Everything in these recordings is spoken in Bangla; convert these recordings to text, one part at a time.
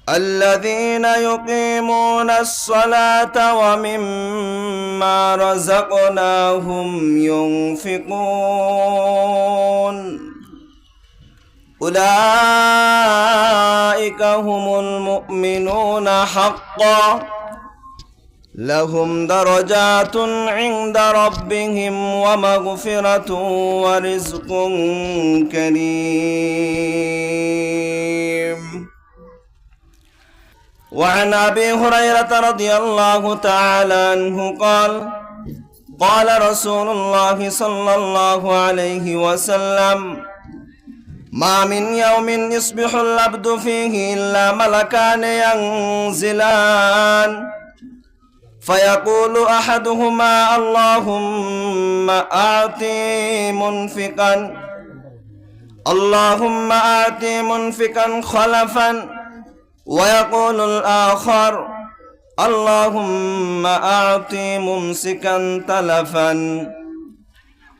الذين يقيمون الصلاة ومما رزقناهم ينفقون أولئك هم المؤمنون حقا لهم درجات عند ربهم ومغفرة ورزق كريم. وعن أبي هريرة رضي الله تعالى عنه قال قال رسول الله صلى الله عليه وسلم ما من يوم يصبح العبد فيه إلا ملكان ينزلان فيقول أحدهما اللهم آتِ منفقا خلفا ويقول الآخر اللهم آتِ ممسكا تلفا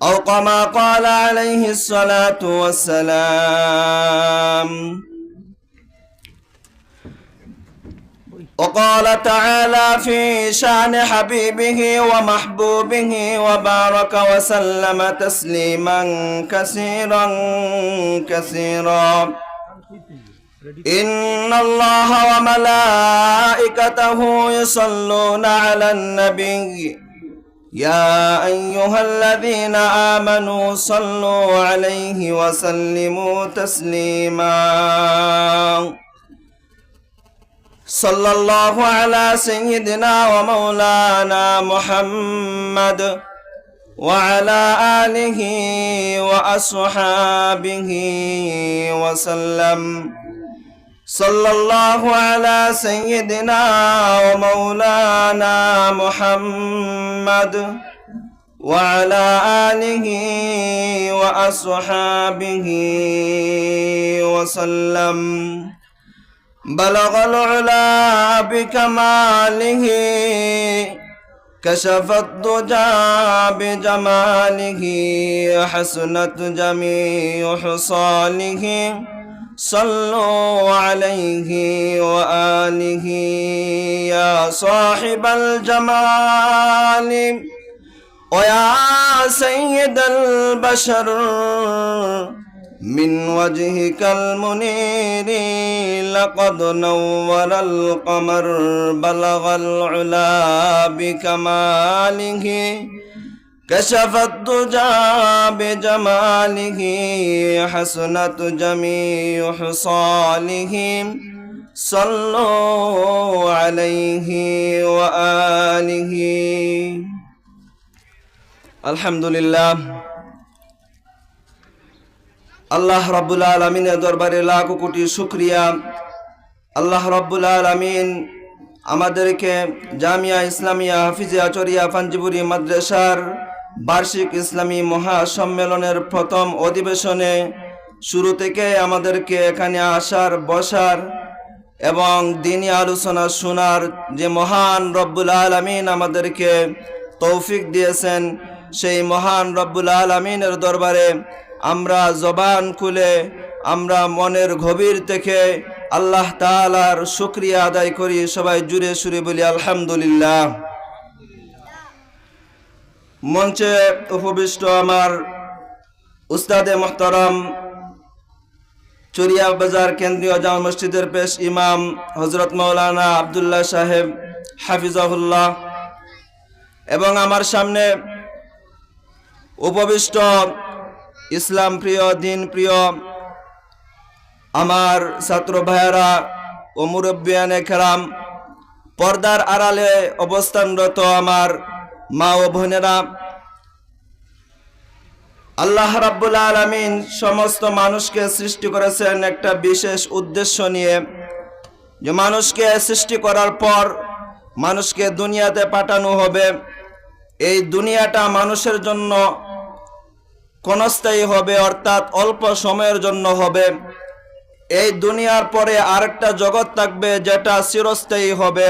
أو كما قال عليه الصلاة والسلام. وقال تعالى في شأن حبيبه ومحبوبه وبارك وسلم تسليما كثيرا كثيرا إن الله وملائكته يصلون على النبي يا أيها الذين آمنوا صلوا عليه وسلموا تسليما. صلى الله على سيدنا ومولانا محمد وعلى آله وأصحابه وسلم. صلى الله على سيدنا ومولانا محمد وعلى آله وأصحابه وسلم. بلغ العلا بكماله كشف الضجى بجماله حسنت جميع خصاله صلوا عليه وآله يا صاحب الجمال ويا سيد البشر من وجهك المنير لقد نور القمر بلغ العلا بكماله كشف الضجى بجماله حسنت جميع خصاله صلوا عليه وآله. الحمد لله আল্লাহ রাব্বুল আলামিনের দরবারে লাখ কোটি শুকরিয়া। আল্লাহ রাব্বুল আলামিন আমাদেরকে জামিয়া ইসলামিয়া হাফিজিয়া চরিয়া পাঞ্জিপুরি মাদ্রাসার বার্ষিক ইসলামী মহাসম্মেলনের প্রথম অধিবেশনে শুরু থেকে আমাদেরকে এখানে আসার, বসার এবং দ্বীনি আলোচনা শোনার যে মহান রব্বুল আলামিন আমাদেরকে তৌফিক দিয়েছেন, সেই মহান রব্বুল আলামিনের দরবারে আমরা জবান খুলে, আমরা মনের গভীর থেকে আল্লাহ তাআলার শুকরিয়া আদায় করি। সবাই জুড়ে সুরে বলি আলহামদুলিল্লাহ। মঞ্চে উপবিষ্ট আমার উস্তাদে মুহতারাম চরিয়া বাজার কেন্দ্রীয় জামে মসজিদের পেশ ইমাম হযরত মাওলানা আব্দুল্লাহ সাহেব হাফিজাহুল্লাহ এবং আমার সামনে উপবিষ্ট ইসলাম প্রিয়, দিন প্রিয় আমার ছাত্র ভাইয়েরা ও মুরব্বিয়ানে কেরাম, পর্দার আড়ালে অবস্থানরত আমার মা ও বোনেরা, আল্লাহ রাব্বুল আলামিন সমস্ত মানুষকে সৃষ্টি করেছেন একটা বিশেষ উদ্দেশ্য নিয়ে, যে মানুষকে সৃষ্টি করার পর মানুষকে দুনিয়াতে পাঠানো হবে। এই দুনিয়াটা মানুষের জন্য ক্ষণস্থায়ী হবে, অর্থাৎ অল্প সময়ের জন্য হবে। এই দুনিয়ার পরে আরেকটা জগৎ থাকবে যেটা চিরস্থায়ী হবে,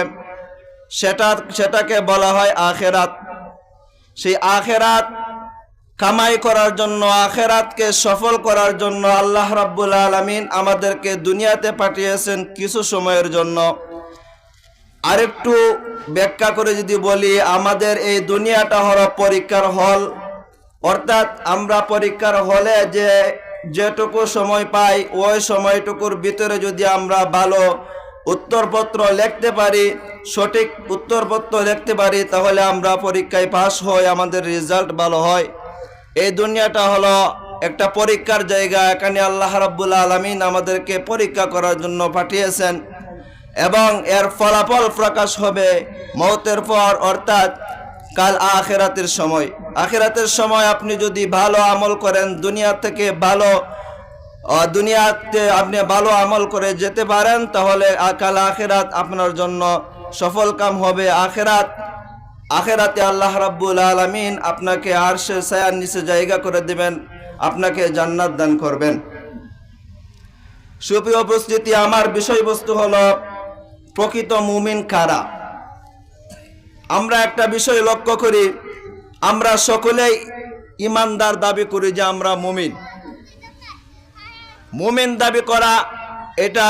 সেটাকে বলা হয় আখিরাত। সেই আখিরাত কামাই করার জন্য, আখিরাতকে সফল করার জন্য আল্লাহ রাব্বুল আলামিন আমাদেরকে দুনিয়াতে পাঠিয়েছেন কিছু সময়ের জন্য। আরেকটু ব্যাখ্যা করে যদি বলি, আমাদের এই দুনিয়াটা হলো পরীক্ষার হল। অর্থাৎ আমরা পরীক্ষার হলে যেটুকু সময় পাই, ওই সময়টুকুর ভিতরে যদি আমরা ভালো উত্তরপত্র লিখতে পারি, সঠিক উত্তরপত্র লিখতে পারি, তাহলে আমরা পরীক্ষায় পাস হই, আমাদের রেজাল্ট ভালো হয়। এই দুনিয়াটা হলো একটা পরীক্ষার জায়গা। এখানে আল্লাহ রাব্বুল আলামিন আমাদেরকে পরীক্ষা করার জন্য পাঠিয়েছেন এবং এর ফলাফল প্রকাশ হবে মওতের পর, অর্থাৎ কাল আখিরাতের সময়। আখিরাতের সময় আপনি যদি ভালো আমল করেন, দুনিয়াতে আপনি ভালো আমল করে যেতে পারেন, তাহলে কাল আখিরাত আপনার জন্য সফল কাম হবে। আখিরাতে আল্লাহ রাব্বুল আলামিন আপনাকে আরশের ছায়ার নিচে জায়গা করে দিবেন, আপনাকে জান্নাত দান করবেন। সুপ্রিয় উপস্থিতি, আমার বিষয়বস্তু হলো প্রকৃত মুমিন কারা। আমরা একটা বিষয় লক্ষ্য করি, আমরা সকলেই ইমানদার দাবি করি যে আমরা মুমিন। মুমিন দাবি করা এটা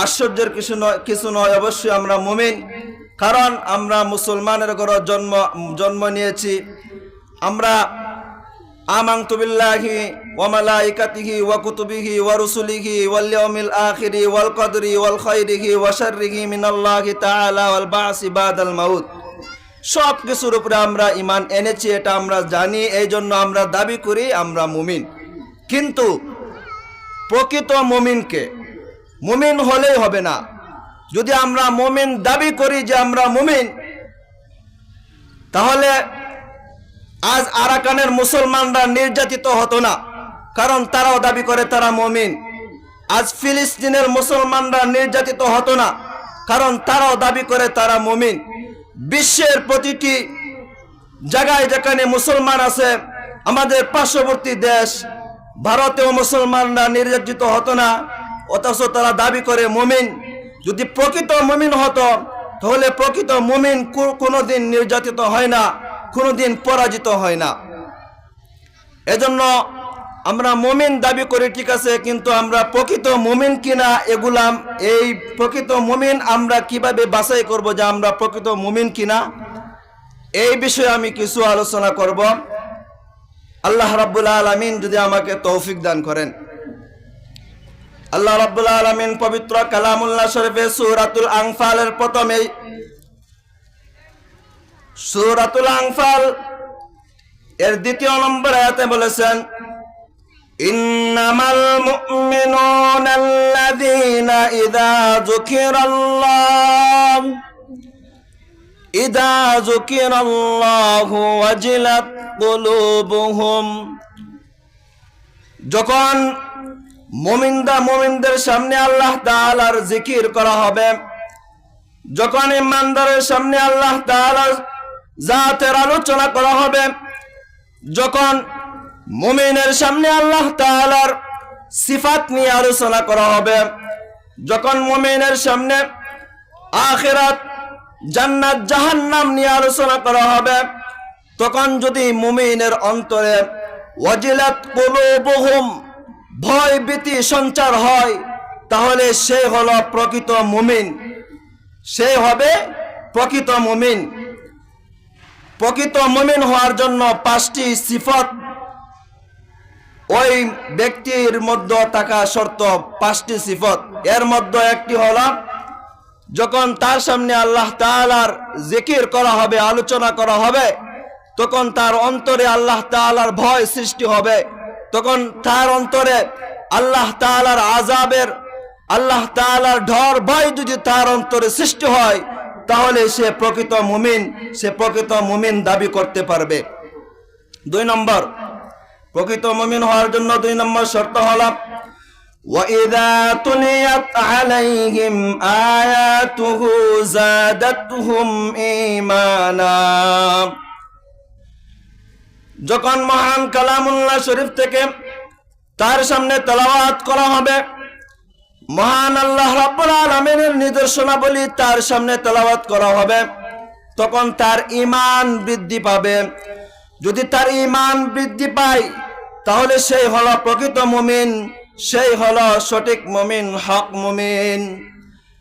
আশ্চর্যের কিছু নয়। অবশ্যই আমরা মুমিন, কারণ আমরা মুসলমানের ঘরে জন্ম নিয়েছি। আমরা আমানতু বিল্লাহি ওয়া মালাইকাতিহি ওয়া কুতুবিহি ওয়া রুসুলিহি ওয়াল ইয়াউমিল আখিরি ওয়াল কদরি ওয়াল খাইরিহি ওয়া শাররিহি মিনাল্লাহি তাআলা ওয়াল বাসি বাদাল মাউত। সব কিছুর উপরে আমরা ঈমান এনেছি, এটা আমরা জানি, এই জন্য আমরা দাবি করি আমরা মুমিন। কিন্তু প্রকৃত মুমিনকে মুমিন হলেই হবে না। যদি আমরা মুমিন দাবি করি যে আমরা মুমিন, তাহলে আজ আরাকানের মুসলমানরা নির্যাতিত হতো না, কারণ তারাও দাবি করে তারা মুমিন। আজ ফিলিস্তিনের মুসলমানরা নির্যাতিত হতো না, কারণ তারাও দাবি করে তারা মুমিন। বিশ্বের প্রতিটি জায়গায় যেখানে মুসলমান আছে, আমাদের পার্শ্ববর্তী দেশ ভারতেও মুসলমানরা নির্যাতিত হতো না, অথচ তারা দাবি করে মুমিন। যদি প্রকৃত মুমিন হতো, তাহলে প্রকৃত মুমিন কোনোদিন নির্যাতিত হয় না, কোনোদিন পরাজিত হয় না। এজন্য আমরা মুমিন দাবি করি, ঠিক আছে, কিন্তু আমরা প্রকৃত মুমিন কিনা এই প্রকৃত মুমিন আমরা কিভাবে বাছাই করব যে আমরা প্রকৃত মুমিন কিনা, এই বিষয়ে আমি কিছু আলোচনা করব। আল্লাহ রাব্বুল আলামিন যদি আমাকে তৌফিক দান করেন। আল্লাহ রাব্বুল আলামিন পবিত্র কালামুল্লাহ শরীফে সূরাতুল আনফালের প্রথমেই, সূরাতুল আনফাল এর ২য় নম্বর আয়াতে বলেছেন, ইন্নামাল মুমিনুনা আল্লাযীনা ইযা যুকিরাল্লাহু ওয়াজিলাত কুলুবুহুম। যখন মুমিনদের সামনে আল্লাহ তাআলার জিকির করা হবে, যখন ইমানদারের সামনে আল্লাহ তাআলার জাতের আলোচনা করা হবে, যখন মুমিনের সামনে আল্লাহ তাআলার সিফাত নিয়ে আলোচনা করা হবে, যখন মুমিনের সামনে আখিরাত, জান্নাত, জাহান্নাম নিয়ে আলোচনা করা হবে, তখন যদি মুমিনের অন্তরে ওয়াজিলাত কুলুবুহুম, ভয় ভীতি সঞ্চার হয়, তাহলে সে হলো প্রকৃত মুমিন, সে হবে প্রকৃত মুমিন। প্রকৃত মুমিন হওয়ার জন্য 5টি সিফত ওই ব্যক্তির মধ্যে থাকা শর্ত, 5টি সিফত। এর মধ্যে একটি হলো, যখন তার সামনে আল্লাহ তাআলার জিকির করা হবে, আলোচনা করা হবে, তখন তার অন্তরে আল্লাহ তাআলার ভয় সৃষ্টি হবে। তখন তার অন্তরে আল্লাহ তাআলার আযাবের, আল্লাহ তাআলার ডর ভয় যদি তার অন্তরে সৃষ্টি হয়, তাহলে সে প্রকৃত মুমিন দাবি করতে পারবে। 2 নম্বর, প্রকৃত মুমিন হওয়ার জন্য 2 নম্বর শর্ত হলো, وَإِذَا تُلِيَتْ عَلَيْهِمْ آيَاتُهُ زَادَتْهُمْ إِيمَانًا। যখন মহান কালামুল্লাহ শরীফ থেকে তার সামনে তেলাওয়াত করা হবে, মহান আল্লাহ রাব্বুল আলামিনের নিদর্শনাবলী তার সামনে তেলাওয়াত করা হবে, তখন তার ঈমান বৃদ্ধি পাবে। যদি তার ঈমান বৃদ্ধি পায় তাহলে সেই হলো প্রকৃত মুমিন, সেই হলো সঠিক মুমিন, হক মুমিন।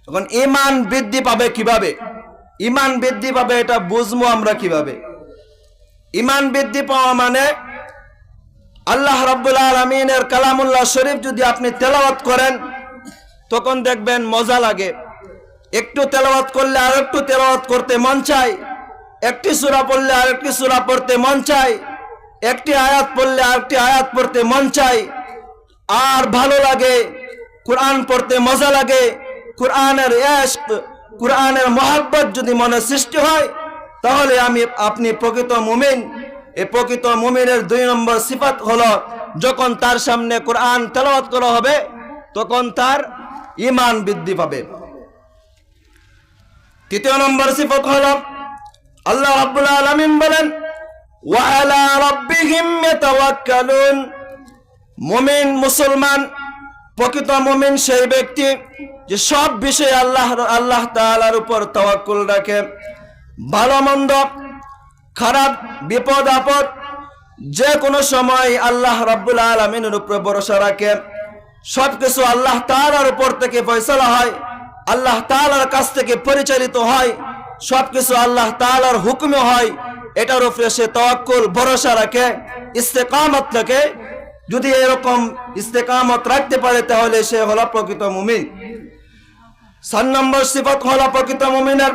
এখন ঈমান বৃদ্ধি পাবে কিভাবে? ঈমান বৃদ্ধি পাবে এটা বুঝবো আমরা কিভাবে? ঈমান বৃদ্ধি পাওয়া মানে আল্লাহ রাব্বুল আলামিনের কালামুল্লাহ শরীফ যদি আপনি তেলাওয়াত করেন তখন দেখবেন মজা লাগে। একটু তেলাওয়াত করলে আর একটু তেলাওয়াত করতে মন চায়, একটি সূরা পড়লে আর একটি সূরা পড়তে মন চায়, একটি আয়াত পড়লে আর একটি আয়াত পড়তে মন চায়, আর ভালো লাগে, কোরআন পড়তে মজা লাগে। কোরআনের ইশক, কোরআনের মহব্বত যদি মনে সৃষ্টি হয় তাহলে আপনি প্রকৃত মুমিন। এই প্রকৃত মুমিনের 2 নম্বর সিফাত হলো যখন তার সামনে কোরআন তেলাওয়াত করা হবে তখন তার ঈমান বৃদ্ধি পাবে। 3 নম্বর সিফাত হলো আল্লাহ রাব্বুল আলামিন বলেন ওয়া আলা রাব্বিহিম ইয়াতাওয়াক্কালুন। মুমিন, মুসলমান, প্রকৃত মুমিন সেই ব্যক্তি যে সব বিষয়ে আল্লাহ তাআলার উপর তাওয়াক্কুল রাখে। ভালো মন্দ, খারাপ, বিপদ আপদ যে কোনো সময় আল্লাহ রাব্বুল আলামিনের উপর ভরসা রাখে। সবকিছু আল্লাহ তাআলার উপর থেকে ফয়সালা হয়, আল্লাহ তাআলার কাছ থেকে পরিচালিত হয়, সবকিছু আল্লাহ তাআলার হুকুমে হয়। এটার উপরে সে তাওয়াক্কুল, ভরসা রাখে, ইস্তেকামত রাখে। যদি এরকম ইস্তেকামত রাখতে পারে তাহলে সে হলো প্রকৃত মুমিন। 4 নম্বর সিফাত হলো প্রকৃত মুমিনের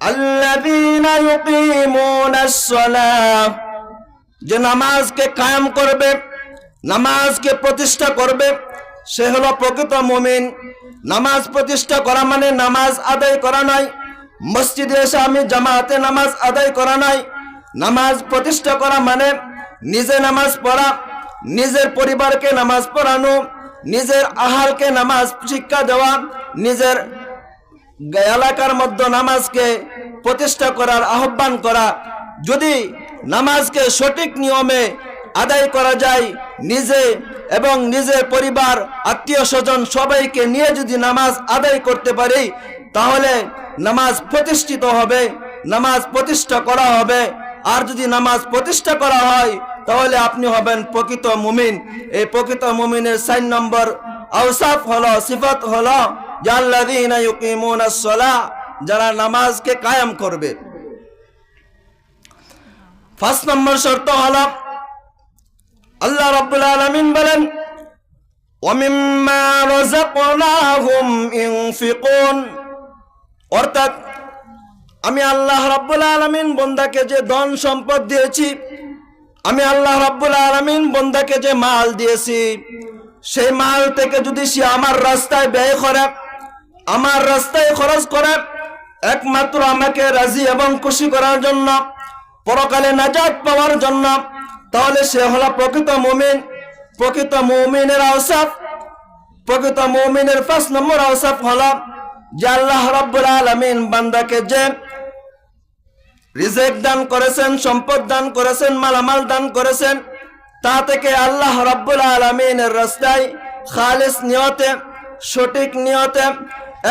আল্লাযীনা ইউকিমুনাস সালাহ, যে নামাজকে কায়েম করবে, নামাজকে প্রতিষ্ঠা করবে, সে হলো প্রকৃত মুমিন। নামাজ প্রতিষ্ঠা করা মানে নামাজ আদায় করা নয়, মসজিদে এসে আমি জামাতে নামাজ আদায় করা নয়। নামাজ প্রতিষ্ঠা করা মানে নিজে নামাজ পড়া, নিজের পরিবারকে নামাজ পড়ানো, নিজের আহালকে নামাজ শিক্ষা দেওয়া, নিজের এলাকার মধ্যে নামাজকে প্রতিষ্ঠা করার আহ্বান করা। যদি নামাজকে সঠিক নিয়মে আদায় করা যায়, নিজে এবং নিজের পরিবার, আত্মীয় স্বজন সবাইকে নিয়ে যদি নামাজ আদায় করতে পারি তাহলে নামাজ প্রতিষ্ঠিত হবে, নামাজ প্রতিষ্ঠা করা হবে। আর যদি নামাজ প্রতিষ্ঠা করা হয় তাহলে আপনি হবেন প্রকৃত মুমিন। এই প্রকৃত মুমিনের 4 নম্বর আওসাফ হলো, সিফাত হলো আল্লাযীনা ইউকিমুনাস সালাহ, যারা নামাজকে কায়েম করবে। 5 নম্বর শর্ত হলো আল্লাহ রাব্বুল আলামিন বলেন ওয়া মিম্মা রাযাকনাহুম ইনফিকুন, অর্থাৎ আমি আল্লাহ রাব্বুল আলামিন বান্দাকে যে ধন সম্পদ দিয়েছি, আমি আল্লাহ রাব্বুল আলামিন বান্দাকে যে মাল দিয়েছি, সেই মাল থেকে যদি সে আমার রাস্তায় ব্যয় করে, আমার রাস্তায় খরচ করে একমাত্র আমাকে রাজি এবং খুশি করার জন্য, পরকালে নাজাত পাওয়ার জন্য, তাহলে সে হলো প্রকৃত মুমিন। প্রকৃত মুমিনের আওসাফ, প্রকৃত মুমিনের 5 নম্বর আওসাফ হলো যে আল্লাহ রাব্বুল আলামিন বান্দাকে যে রিজিক দান করেছেন, সম্পদ দান করেছেন, মালামাল দান করেছেন, তা থেকে আল্লাহ রাব্বুল আলামিনের রাস্তায় খালিস নিয়তে, সঠিক নিয়তে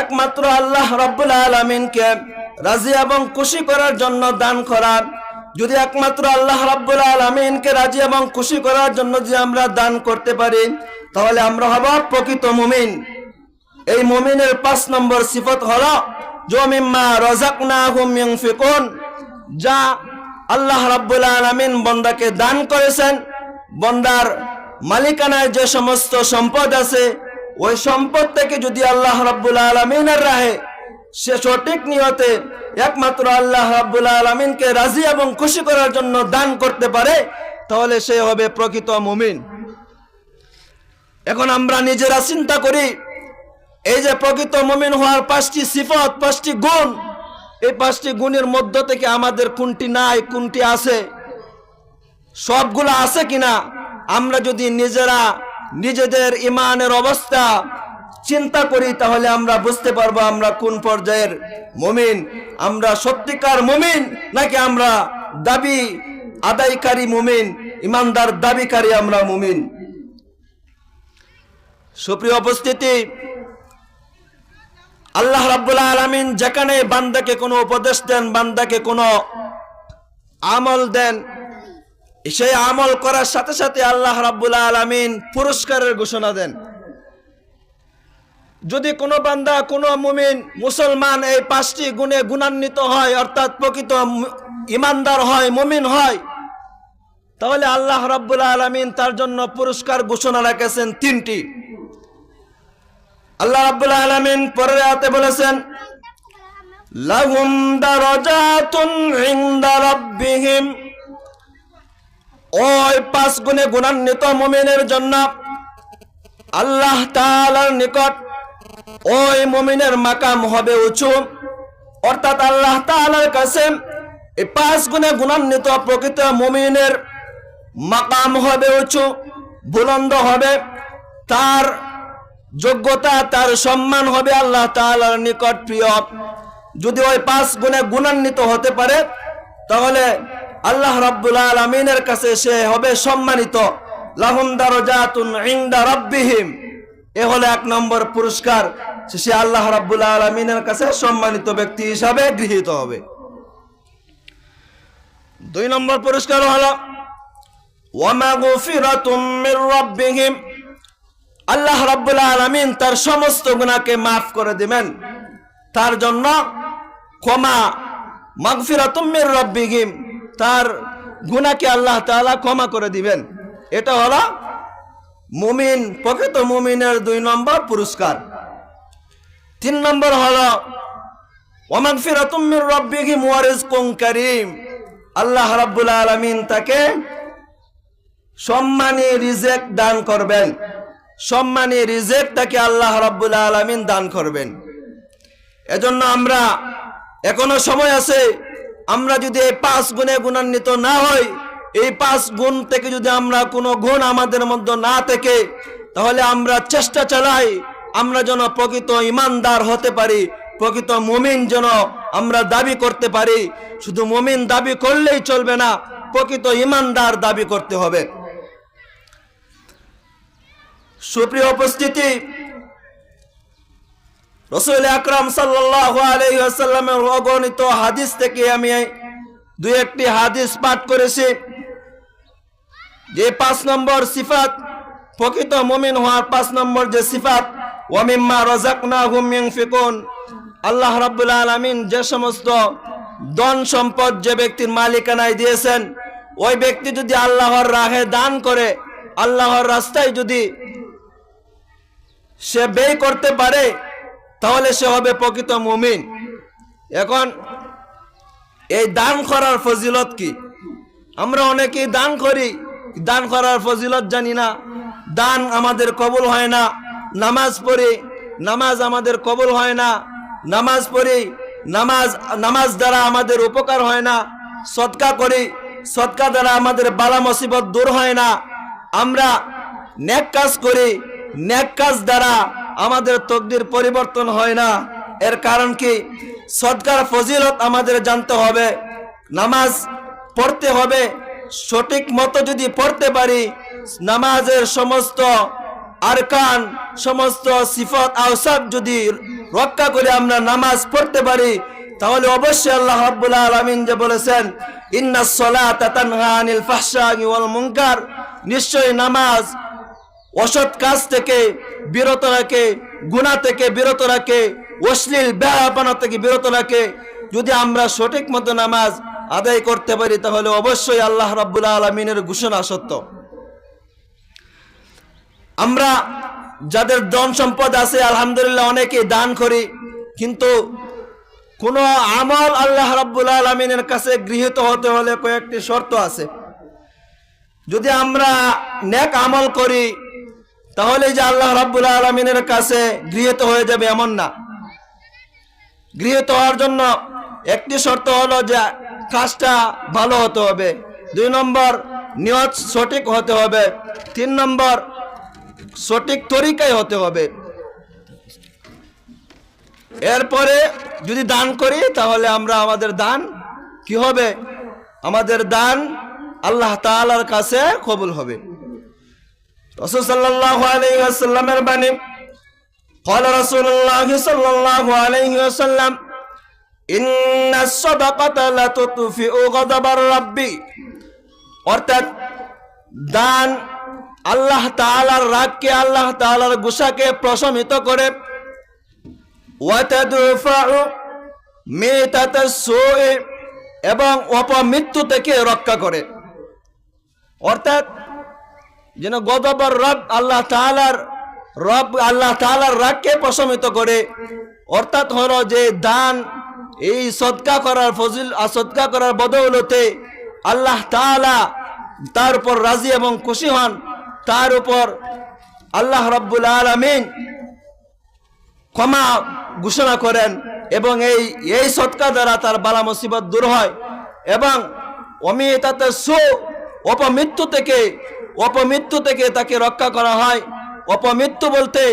একমাত্র আল্লাহ রাব্বুল আলামিনকে রাজি এবং খুশি করার জন্য দান করা। যদি একমাত্র আল্লাহ রাব্বুল আলামিনকে রাজি এবং খুশি করার জন্য যে আমরা দান করতে পারি তাহলে আমরা হব প্রকৃত মুমিন। এই মুমিনের 5 নম্বর সিফাত হলো যে মিম্মা রাযাকনাহুম ইনফিকুন, যা আল্লাহ রাব্বুল আলামিন বান্দাকে দান করেছেন, বান্দার মালিকানায় যে সমস্ত সম্পদ আছে ওই সম্পদ থেকে যদি আল্লাহ রাব্বুল আলামিনের রাহে সে সঠিক নিয়তে একমাত্র আল্লাহ রাব্বুল আলামিনকে রাজি এবং খুশি করার জন্য দান করতে পারে তাহলে সে হবে প্রকৃত মুমিন। এখন আমরা নিজেরা চিন্তা করি, এই যে প্রকৃত মুমিন হওয়ার 5টি সিফাত, 5টি গুণ, এই 5টি গুণের মধ্য থেকে আমাদের কোনটি নাই, কোনটি আছে, সবগুলো আছে কিনা আমরা যদি নিজেরা নিজেদের ইমানের অবস্থা চিন্তা করি তাহলে আমরা বুঝতে পারবো আমরা কোন পর্যায়ের মুমিন। আমরা সত্যিকার মুমিন নাকি আমরা দাবি আদায়কারী মুমিন, ইমানদার দাবিকারী আমরা মুমিন। সুপ্রিয় উপস্থিতি, আল্লাহ রাব্বুল আলামিন যেখানে বান্দাকে কোনো উপদেশ দেন, বান্দাকে কোনো আমল দেন, সেই আমল করার সাথে সাথে আল্লাহ রাব্বুল আলামিন পুরস্কারের ঘোষণা দেন। যদি কোনো বান্দা, কোনো মুমিন মুসলমান এই 5টি গুণে গুণান্বিত হয়, অর্থাৎ প্রকৃত ইমানদার হয়, মুমিন হয়, তাহলে আল্লাহ রাব্বুল আলামিন তার জন্য পুরস্কার ঘোষণা রেখেছেন 3টি। আল্লাহ রাব্বুল আলামিন পরের আয়াতে বলেছেন, লাহুম দারাজাতুন ইনদা রাব্বিহিম, ওই 5 গুণে গুণান্বিত মুমিনের জন্য আল্লাহ তাআলার নিকট ওই মুমিনের মাকাম হবে উঁচু। অর্থাৎ আল্লাহ তাআলার কাছে এই 5 গুণে গুণান্বিত প্রকৃত মুমিনের মাকাম হবে উঁচু, বুলন্দ হবে, তার যোগ্যতা, তার সম্মান হবে আল্লাহ তাআলার নিকট প্রিয়। যদি ওই 5 গুণে গুণান্বিত হতে পারে তাহলে আল্লাহ রাব্বুল আলামিনের কাছে সে হবে সম্মানিত। লাহুম দারাজাতুন ইনদা রাব্বিহিম, এ হলো 1 নম্বর পুরস্কার, সে আল্লাহ রাব্বুল আলামিনের কাছে সম্মানিত ব্যক্তি হিসাবে গৃহীত হবে। 2 নম্বর পুরস্কার হলো ওয়া মাগফিরাতুম মির রাব্বিহিম, আল্লাহ রাব্বুল আলামিন তার সমস্ত গুনাহকে maaf করে দিবেন, তার জন্য ক্ষমা। মাগফিরাতুম মির রাব্বিহিম, তার গুনাহকে আল্লাহ তাআলা ক্ষমা করে দিবেন। এটা হলো মুমিন, প্রকৃত মুমিনের 2 নম্বর পুরস্কার। 3 নম্বর হলো ওয়া মাগফিরাতুম মির রাব্বিহিম ওয়া রিজকুন কারীম, আল্লাহ রাব্বুল আলামিন তাকে সম্মানী রিজিক দান করবেন। সম্মানী রিজিক তাকে আল্লাহ রাব্বুল আলামিন দান করবেন। এজন্য আমরা এখনো সময় আছে, আমরা যদি এই 5 গুণে গুণান্বিত না হই, এই 5 গুণ থেকে যদি আমরা কোনো গুণ আমাদের মধ্যে না থেকে, তাহলে আমরা চেষ্টা চালাই আমরা যেন প্রকৃত ইমানদার হতে পারি, প্রকৃত মুমিন যেন আমরা দাবি করতে পারি। শুধু মুমিন দাবি করলেই চলবে না, প্রকৃত ইমানদার দাবি করতে হবে। সুপ্রিয় উপস্থিতি, রাসূল আকরাম সাল্লাল্লাহু আলাইহি ওয়াসাল্লামের অগণিত হাদিস থেকে আমি 2-1টি হাদিস পাঠ করেছি। যে 5 নম্বর সিফাত, প্রকৃত মুমিন হওয়ার 5 নম্বর যে সিফাত, ওয়া মিম্মা রাযাকনাহুম ইউনফিকুন, আল্লাহ রাব্বুল আলামিন যে সমস্ত ধন সম্পদ যে ব্যক্তির মালিকানায় দিয়েছেন, ওই ব্যক্তি যদি আল্লাহর রাহে দান করে, আল্লাহর রাস্তায় যদি সে ব্যয় করতে পারে, তাহলে সে হবে প্রকৃত মুমিন। এখন এই দান করার ফজিলত কি? আমরা অনেকেই দান করি, দান করার ফজিলত জানি না, দান আমাদের কবুল হয় না। নামাজ পড়ি, নামাজ আমাদের কবুল হয় না। নামাজ পড়ি, নামাজ দ্বারা আমাদের উপকার হয় না। সদকা করি, সদকা দ্বারা আমাদের বালা মুসিবত দূর হয় না। আমরা নেক কাজ করি, নেক কাজ দ্বারা আমাদের তকদির পরিবর্তন হয় না। এর কারণ কি? সদকার ফজিলত আমাদের জানতে হবে, নামাজ পড়তে হবে। সঠিক মতো যদি পড়তে পারি, নামাজের সমস্ত আরকান, সমস্ত সিফাত আওসাফ যদি রক্ষা করে আমরা নামাজ পড়তে পারি, তাহলে অবশ্যই আল্লাহ রাব্বুল আলামিন যে বলেছেন, ইন্নাস সালাতা তানহা আনিল ফাহশাই ওয়াল মুনকার, নিশ্চয়ই নামাজ অসৎ কাজ থেকে বিরত রাখে, গুনাহ থেকে বিরত রাখে, অশ্লীল বেহায়াপনা থেকে বিরত রাখে। যদি আমরা সঠিক মতো নামাজ আদায় করতে পারি, তাহলে অবশ্যই আল্লাহ রাব্বুল আলামিনের ঘোষণা সত্য। আমরা যাদের ধন সম্পদ আছে, আলহামদুলিল্লাহ অনেকে দান করি, কিন্তু কোন আমল আল্লাহ রাব্বুল আলামিনের কাছে গৃহীত হতে হলে কয়েকটি শর্ত আছে। যদি আমরা নেক আমল করি, তাহলে যে আল্লাহ রাব্বুল আলামিনের কাছে গৃহীত হয়ে যাবে এমন না। গৃহীত হওয়ার জন্য একটি শর্ত হলো যে কাজটা ভালো হতে হবে। 2 নম্বর, নিয়ত সঠিক হতে হবে। 3 নম্বর, সঠিক তরিকায় হতে হবে। এরপরে যদি দান করি, তাহলে আমরা আমাদের দান কি হবে? আমাদের দান আল্লাহ তাআলার কাছে কবুল হবে। রাসূল সাল্লাল্লাহু আলাইহি ওয়াসাল্লামের বাণী, قال رسول الله صلى الله عليه وسلم إن الصدقة لا تطفئ غضب الرب, অর্থাৎ দান আল্লাহ তাআলার রাগকে, আল্লাহ তাআলার গুসাকে প্রশমিত করে। ওয়াতাদফাউ মিতাতাস সুই, এবং অপমৃত্যু থেকে রক্ষা করে। অর্থাৎ যেন গজবের রব আল্লাহ তাআলার রাগকে প্রশমিত করে। অর্থাৎ হলো যে দান, এই সদকা করার বদৌলতে আল্লাহ তাআলা তার উপর রাজি এবং খুশি হন। তার উপর আল্লাহ রাব্বুল আলামিন ক্ষমা ঘোষণা করেন, এবং এই সদকা দ্বারা তার বালা মুসিবত দূর হয়। এবং অমিতাতে সু, অপমৃত্যু থেকে তাকে রক্ষা করা হয়। অপমৃত্যু বলতে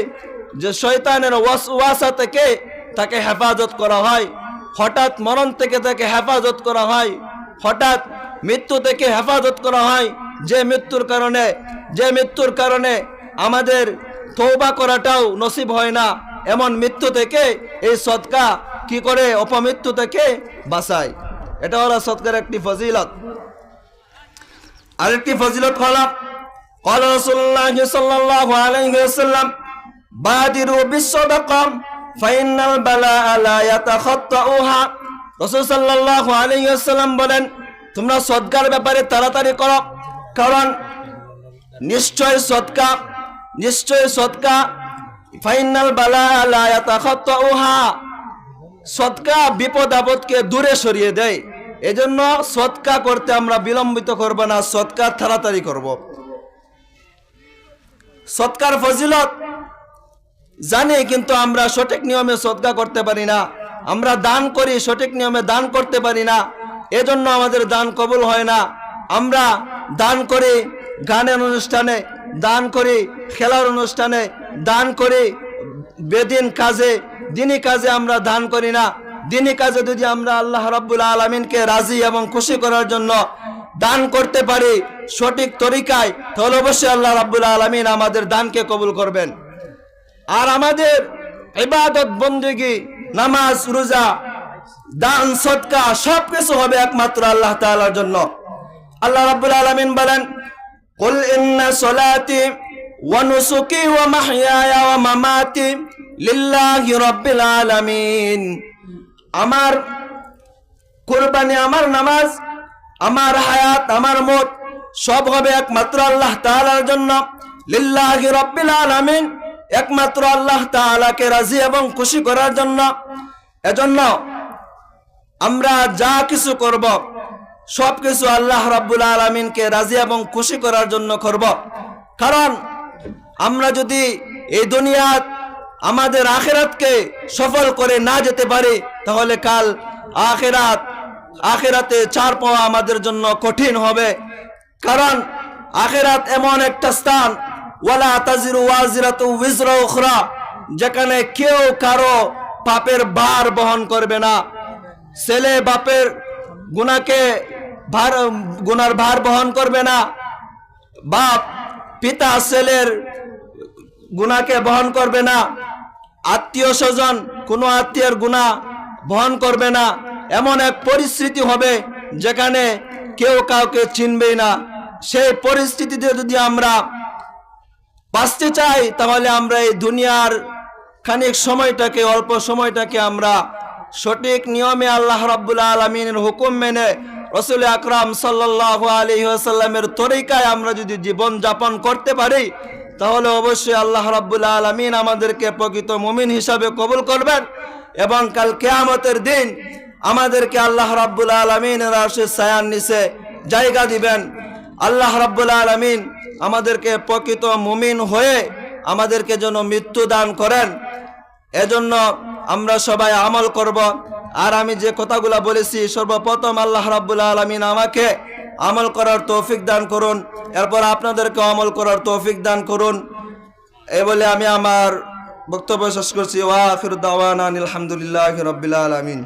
যে শয়তানের ওয়াসওয়াসা থেকে তাকে হেফাজত করা হয়, হঠাৎ মরণ থেকে তাকে হেফাজত করা হয়, হঠাৎ মৃত্যু থেকে হেফাজত করা হয়, যে মৃত্যুর কারণে আমাদের তওবা করাটাও নসিব হয় না, এমন মৃত্যু থেকে এই সদকা কি করে অপমৃত্যু থেকে বাঁচায়। এটা হলো সদকার একটি ফজিলত। আরেকটি ফজিলত হলো قال رسول الله صلى الله عليه وسلم بادروا بالصدقة فإن البلاء لا يتخطئها। রাসূল সাল্লাল্লাহু আলাইহি ওয়াসাল্লাম বলেন, তোমরা সদকার ব্যাপারে তাড়াতাড়ি করো, কারণ নিশ্চয় সদকা ফাইনাল বালা লা ইয়াতাখাত্তাউহা, সদকা বিপদ আপদকে দূরে সরিয়ে দেয়। এজন্য সদকা করতে আমরা বিলম্বিত করব না, সদকা তাড়াতাড়ি করব। সদকার ফজিলত জানি, কিন্তু আমরা সঠিক নিয়মে সদকা করতে পারি না। আমরা দান করি, সঠিক নিয়মে দান করতে পারি না, এজন্য আমাদের দান কবুল হয় না। আমরা দান করি গানের অনুষ্ঠানে, দান করি খেলার অনুষ্ঠানে, দান করি বেদিন কাজে, দিনী কাজে আমরা দান করি না। দিনী কাজে যদি আমরা আল্লাহ রাব্বুল আলামিনকে রাজি এবং খুশি করার জন্য দান করতে পারি সঠিক তরিকায়, তাহলে অবশ্যই আল্লাহ রাব্বুল আলামিন আমাদের দানকে কবুল করবেন। আর আমাদের ইবাদত বন্দেগী, নামাজ রোজা, দান সদকা সবকিছু হবে একমাত্র আল্লাহ তাআলার জন্য। আল্লাহ রাব্বুল আলামিন বলেন, কুল ইন্না সলাতি ওয়া নুসুকি ওয়া মাহইয়ায়া ওয়া মামাতি লিল্লাহি রাব্বিল আলামিন। আমার কুরবানি, আমার নামাজ, আমার হায়াত, আমার মত সব হবে একমাত্র আল্লাহ তাআলার জন্য। লিল্লাহি রাব্বিল আলামিন, একমাত্র আল্লাহ তাআলাকে রাজি এবং খুশি করার জন্য। এজন্য আমরা যা কিছু করব সবকিছু আল্লাহ রাব্বুল আলামিনকে রাজি এবং খুশি করার জন্য করব। কারণ আমরা যদি এই দুনিয়াত আমাদের আখিরাতকে সফল করে না যেতে পারি, তাহলে কাল আখিরাতে ছাড় পাওয়া আমাদের জন্য কঠিন হবে। কারণ আখিরাত এমন একটা স্থান, ওয়ালা তাজিরু ওয়াজিরাতু উযরা উখরা, যেখানে কেউ কারো পাপের ভার বহন করবে না। ছেলে বাপের গুনার ভার বহন করবে না, বাপ পিতা ছেলের গুনাহকে বহন করবে না, আত্মীয় স্বজন কোনো আত্মীয়ের গুনাহ বহন করবে না। এমন এক পরিস্থিতি হবে যেখানে কেউ কাউকে চিনবেই না। সেই পরিস্থিতিতে যদি আমরা বাঁচতে চাই, তাহলে আমরা এই দুনিয়ার খানিক সময়টাকে, অল্প সময়টাকে আমরা সঠিক নিয়মে আল্লাহ রাব্বুল আলামিনের হুকুম মেনে রাসূল আকরাম সাল্লাল্লাহু আলাইহি ওয়াসাল্লামের তরিকায় আমরা যদি জীবন যাপন করতে পারি, তাহলে অবশ্যই আল্লাহ রাব্বুল আলামিন আমাদেরকে প্রকৃত মুমিন হিসাবে কবুল করবেন, এবং কাল কিয়ামতের দিন আমাদেরকে আল্লাহ রাব্বুল আলামিনের আরশের ছায়ার নিচে জায়গা দিবেন। আল্লাহ রাব্বুল আলামিন আমাদেরকে প্রকৃত মুমিন হয়ে আমাদেরকে যেন মৃত্যু দান করেন। এজন্য আমরা সবাই আমল করব। আর আমি যে কথাগুলো বলেছি, সর্বপ্রথম আল্লাহ রাব্বুল আলামিন আমাকে আমল করার তৌফিক দান করুন, এরপর আপনাদেরকে আমল করার তৌফিক দান করুন। এই বলে আমি আমার বক্তব্য শেষ করছি। ওয়া আখিরু দাওয়ানা আলহামদুলিল্লাহি রাব্বিল আলামিন।